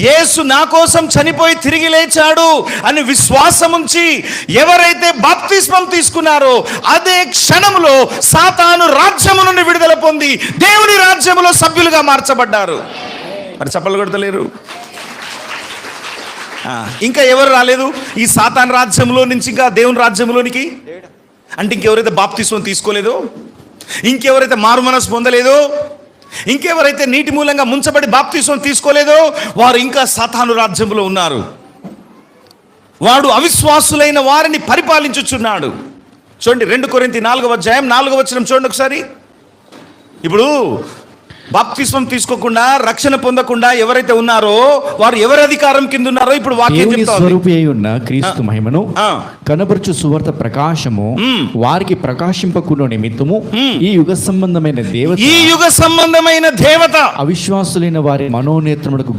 యేసు నా కోసం చనిపోయి తిరిగి లేచాడు అని విశ్వాసం ఉంచి ఎవరైతే బాప్తిస్మం తీసుకున్నారో అదే క్షణంలో సాతాను రాజ్యము నుండి విడుదల పొంది దేవుని రాజ్యములో సభ్యులుగా మార్చబడ్డారు. మరి చప్పలు కొడతలేరు? ఇంకా ఎవరు రాలేదు ఈ సాతాను రాజ్యంలో నుంచి ఇంకా దేవుని రాజ్యంలోనికి? అంటే ఇంకెవరైతే బాప్తిస్మం తీసుకోలేదో, ఇంకెవరైతే మారు మనసు పొందలేదో, ఇంకెవరైతే నీటి మూలంగా ముంచబడి బాప్తిస్మం తీసుకోలేదో వారు ఇంకా సాతాను రాజ్యంలో ఉన్నారు. వాడు అవిశ్వాసులైన వారిని పరిపాలించుచున్నాడు. చూడండి 2 కొరింథీ 4వ అధ్యాయం 4వ వచనం చూడండి ఒకసారి. ఇప్పుడు బాప్తిస్మం తీసుకోకుండా రక్షణ పొందకుండా ఎవరైతే ఉన్నారో వారు ఎవరి అధికారం కింద ఉన్నారో ఇప్పుడు వాక్యం చెప్తోంది. స్వరూపి అయి ఉన్న క్రీస్తు మహిమను కనబరుచు సువార్త ప్రకాశము వారికి ప్రకాశింపకున్న నిమిత్తము ఈ యుగ సంబంధమైన దేవత అవిశ్వాసులైన వారి మనోనేత్రములకు